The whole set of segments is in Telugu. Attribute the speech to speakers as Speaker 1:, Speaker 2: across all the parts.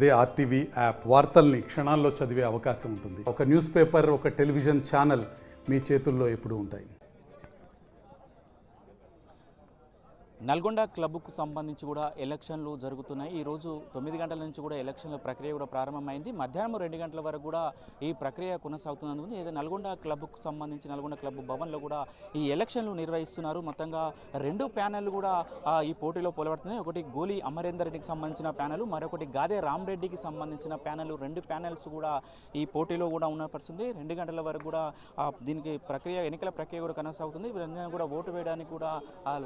Speaker 1: అదే ఆర్టీవీ యాప్ వార్తల్ని క్షణాల్లో చదివే అవకాశం ఉంటుంది. ఒక న్యూస్ పేపర్, ఒక టెలివిజన్ ఛానల్ మీ చేతుల్లో ఎప్పుడూ ఉంటాయి.
Speaker 2: నల్గొండ క్లబ్కు సంబంధించి కూడా ఎలక్షన్లు జరుగుతున్నాయి. ఈరోజు 9 గంటల నుంచి కూడా ఎలక్షన్ల ప్రక్రియ కూడా ప్రారంభమైంది. మధ్యాహ్నం 2 గంటల వరకు కూడా ఈ ప్రక్రియ కొనసాగుతున్నది. ఏదో నల్గొండ క్లబ్కు సంబంధించి నల్గొండ క్లబ్ భవన్లో కూడా ఈ ఎలక్షన్లు నిర్వహిస్తున్నారు. మొత్తంగా 2 ప్యానెల్ కూడా ఈ పోటీలో పోలబడుతున్నాయి. ఒకటి గోలి అమరేందర్ రెడ్డికి సంబంధించిన ప్యానెల్, మరొకటి గాదే రామరెడ్డికి సంబంధించిన ప్యానెల్. 2 ప్యానెల్స్ కూడా ఈ పోటీలో కూడా ఉన్న పరిస్థితి. 2 గంటల వరకు కూడా దీనికి ఎన్నికల ప్రక్రియ కూడా కొనసాగుతుంది. వీరందరూ కూడా ఓటు వేయడానికి కూడా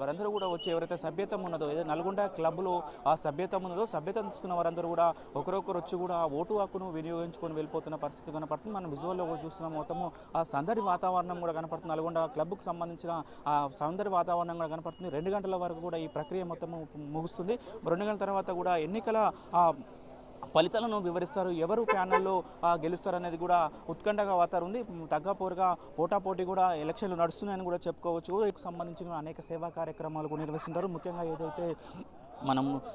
Speaker 2: వారందరూ కూడా వచ్చి ఎవరైతే సభ్యత్వం ఉన్నదో, ఏదో నల్గొండ క్లబ్లో ఆ సభ్యత్వం ఉన్నదో, సభ్యత్వం తీసుకున్న వారందరూ కూడా ఒకరొకరు వచ్చి కూడా ఓటు హక్కును వినియోగించుకొని వెళ్ళిపోతున్న పరిస్థితి కనపడుతుంది. మనం విజువల్లో కూడా చూస్తున్నాం. మొత్తము ఆ సందడి వాతావరణం కూడా కనపడుతుంది. నల్గొండ క్లబ్కు సంబంధించిన ఆ సందడి వాతావరణం కూడా కనపడుతుంది. 2 గంటల వరకు కూడా ఈ ప్రక్రియ మొత్తం ముగుస్తుంది. 2 గంటల తర్వాత కూడా ఎన్నికల ఫలితాలను వివరిస్తారు. ఎవరు ప్యానెల్లో గెలుస్తారనేది కూడా ఉత్కంఠగా వాతావరణం ఉంది. తగ్గపోరుగా పోటాపోటీ కూడా ఎలక్షన్లు నడుస్తున్నాయని కూడా చెప్పుకోవచ్చు. వీటికి సంబంధించిన అనేక సేవా కార్యక్రమాలు కూడా నిర్వహిస్తుంటారు. ముఖ్యంగా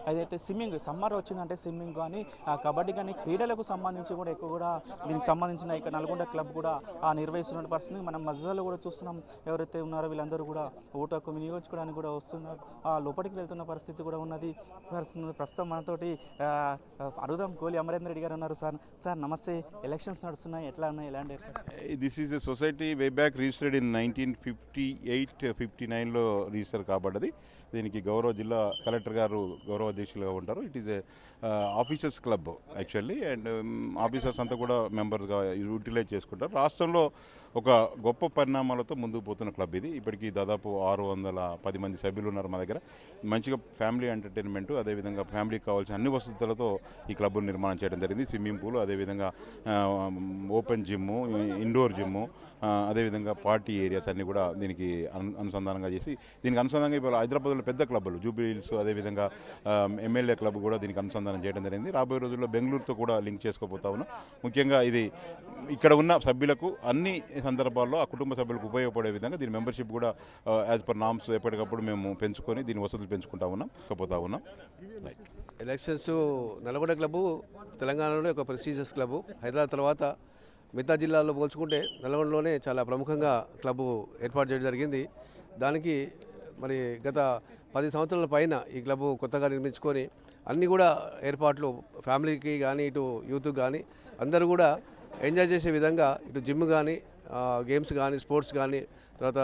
Speaker 2: ఏదైతే స్విమ్మింగ్ సమ్మర్ వచ్చిందంటే స్విమ్మింగ్ కానీ కబడ్డీ కానీ క్రీడలకు సంబంధించి కూడా ఎక్కువ కూడా దీనికి సంబంధించిన ఇక నల్గొండ క్లబ్ కూడా నిర్వహిస్తున్న పరిస్థితి మనం మధ్యలో కూడా చూస్తున్నాం. ఎవరైతే ఉన్నారో వీళ్ళందరూ కూడా ఓటు హక్కు వినియోగించుకోవడానికి కూడా వస్తున్నారు. లోపలికి వెళ్తున్న పరిస్థితి కూడా ఉన్నది. ప్రస్తుతం మనతోటి అడుగుదాం. గోలి అమరేందర్ రెడ్డి గారు ఉన్నారు. సార్ నమస్తే. ఎలక్షన్స్ నడుస్తున్నాయి, ఎట్లా ఉన్నాయి, ఎలాంటి?
Speaker 3: This is a society way back registered in 1958-59లో రిజిస్టర్ కాబడ్డది. దీనికి గౌరవ జిల్లా కలెక్టర్ గారు గౌరవ అధ్యక్షులుగా ఉంటారు. It is a officers club actually, and officers అంతా కూడా మెంబర్స్గా యూటిలైజ్ చేసుకుంటారు. రాష్ట్రంలో ఒక గొప్ప పరిణామాలతో ముందుకు పోతున్న క్లబ్ ఇది. ఇప్పటికీ దాదాపు 610 మంది సభ్యులు ఉన్నారు మా దగ్గర. మంచిగా ఫ్యామిలీ ఎంటర్టైన్మెంట్, అదేవిధంగా ఫ్యామిలీకి కావాల్సిన అన్ని వసతులతో ఈ క్లబ్ను నిర్మాణం చేయడం జరిగింది. స్విమ్మింగ్ పూల్, అదేవిధంగా ఓపెన్ జిమ్ము, ఇండోర్ జిమ్ము, అదేవిధంగా పార్టీ ఏరియాస్ అన్నీ కూడా దీనికి అనుసంధానంగా చేసి, దీనికి అనుసంధానంగా ఇప్పుడు హైదరాబాద్లో పెద్ద క్లబ్బులు జూబ్లీ హిల్స్, అదేవిధంగా ఎమ్మెల్యే క్లబ్ కూడా దీనికి అనుసంధానం చేయడం జరిగింది. రాబోయే రోజుల్లో బెంగళూరుతో కూడా లింక్ చేసుకోబోతా ఉన్నాం. ముఖ్యంగా ఇది ఇక్కడ ఉన్న సభ్యులకు అన్ని సందర్భాల్లో ఆ కుటుంబ సభ్యులకు ఉపయోగపడే విధంగా దీని మెంబర్షిప్ కూడా యాజ్ పర్ నామ్స్ ఎప్పటికప్పుడు మేము పెంచుకొని దీని వసతులు పెంచుకుంటా ఉన్నాం.
Speaker 4: ఎలక్షన్స్ నల్గొండ క్లబ్బు తెలంగాణలోనే ఒక ప్రెస్టీజియస్ క్లబ్బు. హైదరాబాద్ తర్వాత మిగతా జిల్లాల్లో పోల్చుకుంటే నల్గొండలోనే చాలా ప్రముఖంగా క్లబ్బు ఏర్పాటు చేయడం జరిగింది. దానికి మరి గత 10 సంవత్సరాల పైన ఈ క్లబ్బు కొత్తగా నిర్మించుకొని అన్నీ కూడా ఏర్పాట్లు ఫ్యామిలీకి కానీ ఇటు యూత్కి కానీ అందరూ కూడా ఎంజాయ్ చేసే విధంగా ఇటు జిమ్ కానీ గేమ్స్ కానీ స్పోర్ట్స్ కానీ తర్వాత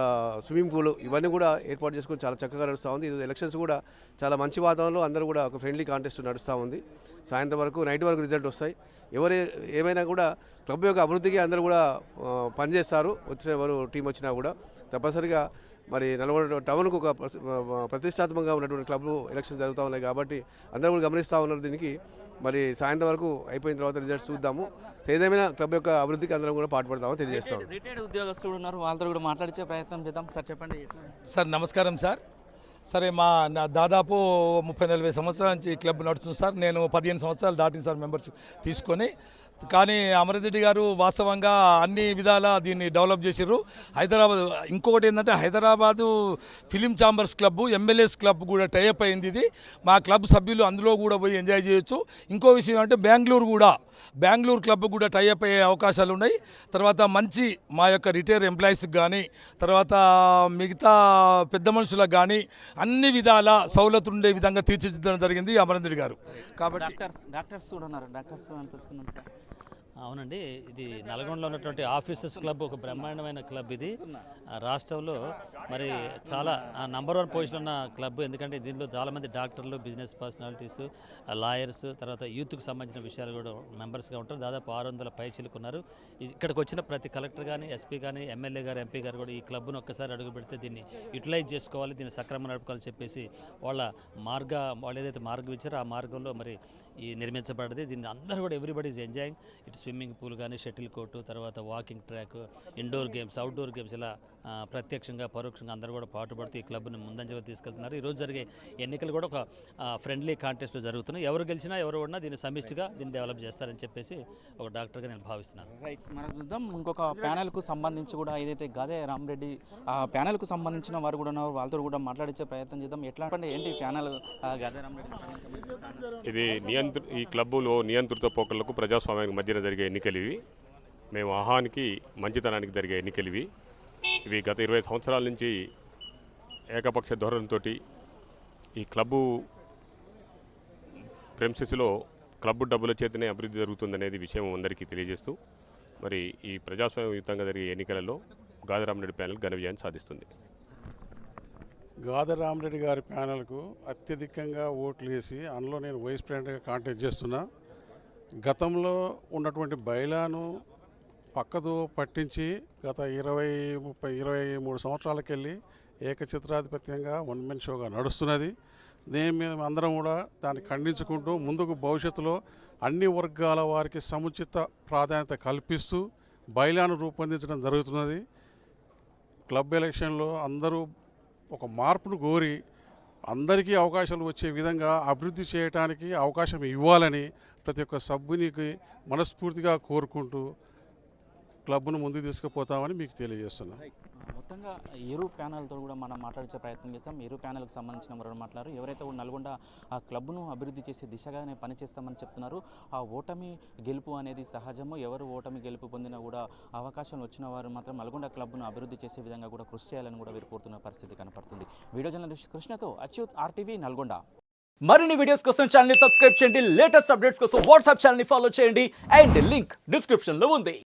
Speaker 4: స్విమ్మింగ్ పూల్ ఇవన్నీ కూడా ఏర్పాటు చేసుకొని చాలా చక్కగా నడుస్తూ ఉంది. ఇది ఎలక్షన్స్ కూడా చాలా మంచి వాతావరణంలో అందరూ కూడా ఒక ఫ్రెండ్లీ కాంటెస్ట్ నడుస్తూ ఉంది. సాయంత్రం వరకు నైట్ వరకు రిజల్ట్ వస్తాయి. ఏమైనా కూడా క్లబ్ యొక్క అభివృద్ధికి అందరూ కూడా పనిచేస్తారు. ఎవరు టీం వచ్చినా కూడా తప్పనిసరిగా మరి నల్గొండ టౌన్కు ఒక ప్రతిష్టాత్మకంగా ఉన్నటువంటి క్లబ్లు ఎలక్షన్ జరుగుతూ ఉన్నాయి కాబట్టి అందరూ కూడా గమనిస్తూ ఉన్నారు. దీనికి మరి సాయంత్రం వరకు అయిపోయిన తర్వాత రిజల్ట్స్ చూద్దాము. ఏదేమైనా క్లబ్ యొక్క అభివృద్ధికి అందరం కూడా పాటుపడతామని తెలియజేస్తాం.
Speaker 2: రిటైర్డ్ ఉద్యోగస్తులు ఉన్నారు, వాళ్ళతో కూడా మాట్లాడించే ప్రయత్నం చేద్దాం. సార్ చెప్పండి.
Speaker 5: సార్ నమస్కారం సార్. సరే, దాదాపు 30-40 సంవత్సరాల నుంచి ఈ క్లబ్ నడుస్తుంది సార్. నేను 15 సంవత్సరాలు దాటిన సార్ మెంబర్షిప్ తీసుకొని. కానీ అమరేందర్ రెడ్డి గారు వాస్తవంగా అన్ని విధాలా దీన్ని డెవలప్ చేసారు. హైదరాబాద్ ఇంకొకటి ఏంటంటే Hyderabad film chambers club, MLAs club కూడా టైఅప్ అయింది. ఇది మా క్లబ్ సభ్యులు అందులో కూడా పోయి ఎంజాయ్ చేయొచ్చు. ఇంకో విషయం అంటే బెంగళూరు క్లబ్ కూడా టైఅప్ అయ్యే అవకాశాలు ఉన్నాయి. తర్వాత మంచి మా యొక్క రిటైర్ ఎంప్లాయీస్కి కానీ తర్వాత మిగతా పెద్ద మనుషులకు కానీ అన్ని విధాల సౌలతులు ఉండే విధంగా తీర్చిదిద్దడం జరిగింది అమరేందర్ రెడ్డి గారు. కాబట్టి
Speaker 2: డాక్టర్స్ కూడా ఉన్నారు. డాక్టర్స్ తెలుసుకున్నాం సార్.
Speaker 6: అవునండి, ఇది నల్గొండలో ఉన్నటువంటి ఆఫీసర్స్ క్లబ్ ఒక బ్రహ్మాండమైన క్లబ్. ఇది రాష్ట్రంలో మరి చాలా నంబర్ 1 పొజిషన్ ఉన్న క్లబ్. ఎందుకంటే దీనిలో చాలామంది డాక్టర్లు, బిజినెస్ పర్సనాలిటీస్, లాయర్స్, తర్వాత యూత్కి సంబంధించిన విషయాలు కూడా మెంబర్స్గా ఉంటారు. దాదాపు 600 పైచిలుకున్నారు. ఇక్కడికి వచ్చిన ప్రతి కలెక్టర్ కానీ, ఎస్పీ కానీ, ఎమ్మెల్యే గారు, ఎంపీ గారు కూడా ఈ క్లబ్ను ఒక్కసారి అడుగు పెడితే దీన్ని యూటిలైజ్ చేసుకోవాలి, దీన్ని సక్రమంగా నడుపుకోవాలని చెప్పేసి వాళ్ళు ఏదైతే మార్గం ఇచ్చారో ఆ మార్గంలో మరి ఈ నిర్మించబడింది. దీన్ని అందరూ కూడా ఎవ్రీబడి ఈజ్ ఎంజాయింగ్. ఇటు స్విమ్మింగ్ పూల్ కానీ, షటిల్ కోర్టు, తర్వాత walking track, indoor games, outdoor games, ఇలా ప్రత్యక్షంగా పరోక్షంగా అందరూ కూడా పాటుపడుతూ ఈ క్లబ్ని ముందంజలో తీసుకెళ్తున్నారు. ఈరోజు జరిగే ఎన్నికలు కూడా ఒక ఫ్రెండ్లీ కాంటెస్ట్లో జరుగుతున్నాయి. ఎవరు గెలిచినా ఎవరు ఓడినా దీన్ని సమిష్టిగా దీన్ని డెవలప్ చేస్తారని చెప్పేసి ఒక డాక్టర్గా నేను భావిస్తున్నాను.
Speaker 2: రైట్, మనం చూద్దాం ఇంకొక ప్యానెల్కు సంబంధించి కూడా ఏదైతే గాదే రామరెడ్డి ఆ ప్యానెల్కు సంబంధించిన వారు కూడా ఉన్నారు, వాళ్ళతో కూడా మాట్లాడించే ప్రయత్నం చేద్దాం. ఎట్లా అంటే ఏంటి ప్యానెల్ గాదే రామరెడ్డి?
Speaker 7: ఇది ఈ క్లబ్బులో నియంత్రిత పోకళ్లకు ప్రజాస్వామ్యానికి మధ్యన జరిగే ఎన్నికలు ఇవి. మేము ఆహానికి మంచితనానికి జరిగే ఎన్నికలు ఇవి గత 20 సంవత్సరాల నుంచి ఏకపక్ష ధోరణితో ఈ క్లబ్బు ప్రెమిసెస్లో క్లబ్బు డబ్బుల చేతనే అభివృద్ధి జరుగుతుందనేది విషయం అందరికీ తెలియజేస్తూ మరి ఈ ప్రజాస్వామ్యయుతంగా జరిగే ఎన్నికలలో గాదే రామరెడ్డి ప్యానెల్ ఘన విజయాన్ని సాధిస్తుంది.
Speaker 8: గాదే రామరెడ్డి గారి ప్యానెల్కు అత్యధికంగా ఓట్లు వేసి అందులో నేను వైస్ ప్రెసిడెంట్గా కాంటాక్ట్ చేస్తున్నా. గతంలో ఉన్నటువంటి బైలాను పక్కదో పట్టించి గత 23 సంవత్సరాలకెళ్ళి ఏకచిత్రాధిపత్యంగా వన్ మెన్ షోగా నడుస్తున్నది. మేము అందరం కూడా దాన్ని ఖండించుకుంటూ ముందుకు భవిష్యత్తులో అన్ని వర్గాల వారికి సముచిత ప్రాధాన్యత కల్పిస్తూ బైలాను రూపొందించడం జరుగుతున్నది. క్లబ్ ఎలక్షన్లో అందరూ ఒక మార్పును కోరి అందరికీ అవకాశాలు వచ్చే విధంగా అభివృద్ధి చేయడానికి అవకాశం ఇవ్వాలని ప్రతి ఒక్క సభ్యునికి మనస్ఫూర్తిగా కోరుకుంటూ క్లబ్ను ముందుకు తీసుకుపోతామని మీకు తెలియజేస్తున్నాను.
Speaker 2: మొత్తంగా ఇరు ప్యానెల్తో కూడా మనం మాట్లాడించే ప్రయత్నం చేస్తాం. ఇరు ప్యానెల్కి సంబంధించిన వారు మాట్లాడారు. ఎవరైతే కూడా నల్గొండ ఆ క్లబ్ను అభివృద్ధి చేసే దిశగానే పనిచేస్తామని చెప్తున్నారు. ఆ ఓటమి గెలుపు అనేది సహజము. ఎవరు ఓటమి గెలుపు పొందినా కూడా అవకాశం వచ్చిన వారు మాత్రం నల్గొండ క్లబ్ను అభివృద్ధి చేసే విధంగా కూడా కృషి చేయాలని కూడా వీరు కోరుతున్న పరిస్థితి కనపడుతుంది. వీడియో జర్నలిస్ట్ కృష్ణతో అచ్యుత్, RTV నల్గొండ.
Speaker 9: మరిన్ని వీడియోస్ కోసం ఛానల్ ని సబ్స్క్రైబ్ చేయండి. లేటెస్ట్ అప్డేట్స్ కోసం వాట్సాప్ ఛానల్ ని ఫాలో చేయండి. అండ్ లింక్ డిస్క్రిప్షన్ లో ఉంది.